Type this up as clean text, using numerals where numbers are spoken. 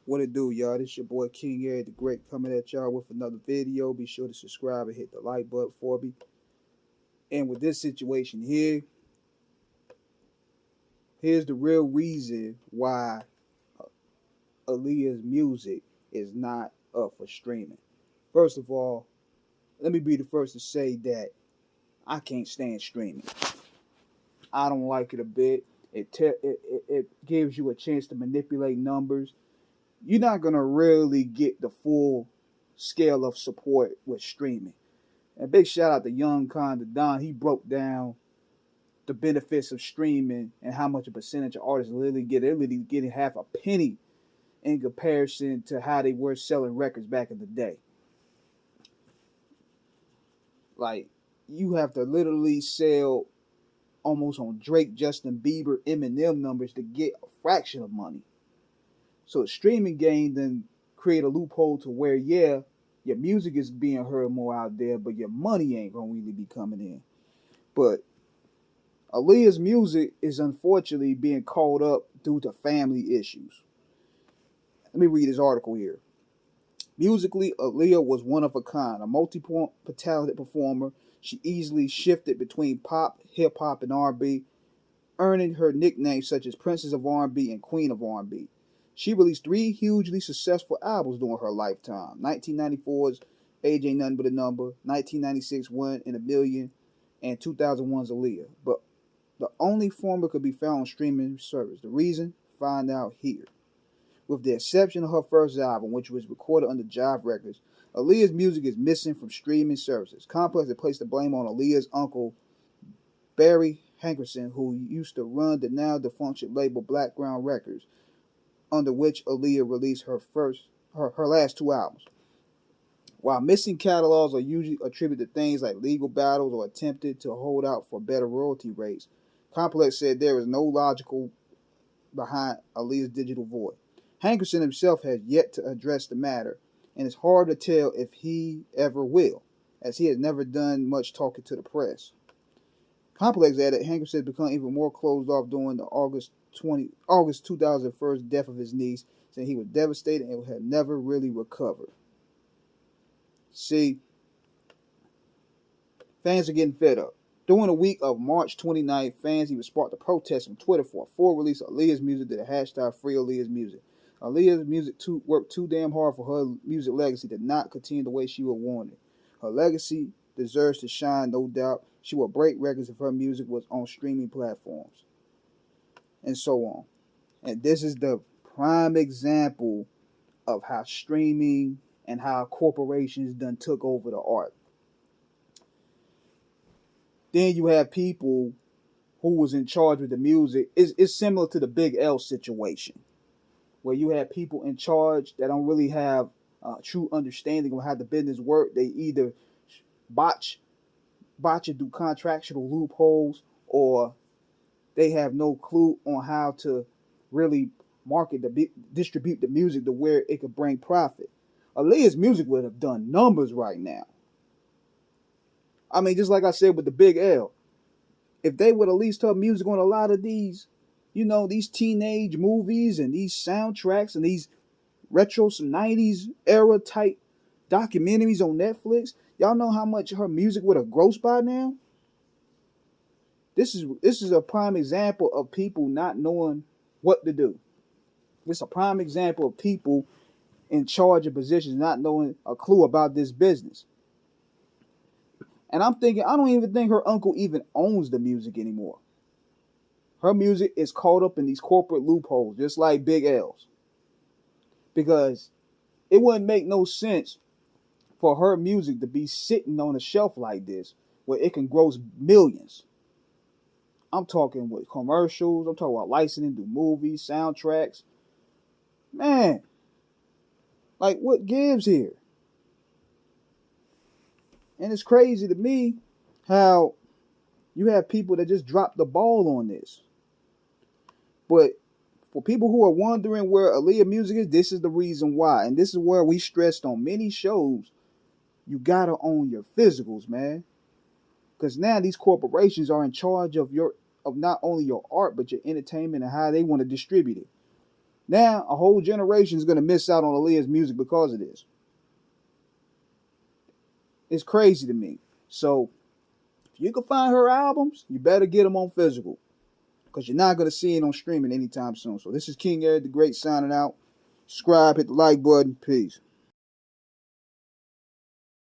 What it do, y'all? This your boy King Eric the Great coming at y'all with another video. Be sure to subscribe and hit the like button for me. And with this situation here, here's the real reason why Aaliyah's music is not up for streaming. First of all, let me be the first to say that I can't stand streaming. I don't like it a bit. It gives you a chance to manipulate numbers. You're not gonna really get the full scale of support with streaming. And big shout out to Young Conda Don. He broke down the benefits of streaming and how much a percentage of artists literally get. They're literally getting half a penny in comparison to how they were selling records back in the day. Like you have to literally sell almost on Drake, Justin Bieber, Eminem numbers to get a fraction of money. So streaming game then create a loophole to where your music is being heard more out there, but your money ain't gonna really be coming in. But Aaliyah's music is unfortunately being caught up due to family issues. Let me read this article here. Musically, Aaliyah was one of a kind, a multi-talented performer. She easily shifted between pop, hip hop, and R&B, earning her nicknames such as Princess of R&B and Queen of R&B. She released three hugely successful albums during her lifetime: 1994's Age Ain't Nothing But a Number, 1996's One in a Million, and 2001's Aaliyah. But the only former could be found on streaming service. The reason? Find out here. With the exception of her first album, which was recorded under Jive Records, Aaliyah's music is missing from streaming services. Complex had placed the blame on Aaliyah's uncle, Barry Hankerson, who used to run the now defunct label Blackground Records, under which Aaliyah released her last two albums. While missing catalogs are usually attributed to things like legal battles or attempted to hold out for better royalty rates, Complex said there is no logical behind Aaliyah's digital void. Hankerson himself has yet to address the matter, and it's hard to tell if he ever will, as he has never done much talking to the press. Complex added Hankerson has become even more closed off during the August 2001 death of his niece, saying he was devastated and had never really recovered. See, fans are getting fed up. During the week of March 29th, fans even sparked a protest on Twitter for a full release of Aaliyah's music to the hashtag Free Aaliyah's Music. Aaliyah's music worked too damn hard for her music legacy to not continue the way she was wanted. Her legacy deserves to shine, no doubt. She would break records if her music was on streaming platforms, and so on. And this is the prime example of how streaming and how corporations done took over the art. Then you have people who was in charge with the music. It's similar to the Big L situation, where you have people in charge that don't really have a true understanding of how the business work. They either botch it through contractual loopholes, or they have no clue on how to really distribute the music to where it could bring profit. Aaliyah's music would have done numbers right now. I mean, just like I said with the Big L, if they would at least her music on a lot of these, these teenage movies and these soundtracks and these retro some 90s era type documentaries on Netflix, y'all know how much her music would have grossed by now? This is a prime example of people not knowing what to do. It's a prime example of people in charge of positions not knowing a clue about this business. And I'm thinking, I don't even think her uncle even owns the music anymore. Her music is caught up in these corporate loopholes, just like Big L's. Because it wouldn't make no sense for her music to be sitting on a shelf like this, where it can gross millions. I'm talking with commercials, I'm talking about licensing to movies, soundtracks. Man, like what gives here? And it's crazy to me how you have people that just drop the ball on this. But for people who are wondering where Aaliyah music is, this is the reason why. And this is where we stressed on many shows, you gotta own your physicals, man. Because now these corporations are in charge of not only your art, but your entertainment and how they want to distribute it. Now a whole generation is gonna miss out on Aaliyah's music because of this. It's crazy to me. So if you can find her albums, you better get them on physical because you're not gonna see it on streaming anytime soon. So this is King Eric the Great signing out. Subscribe, hit the like button. Peace.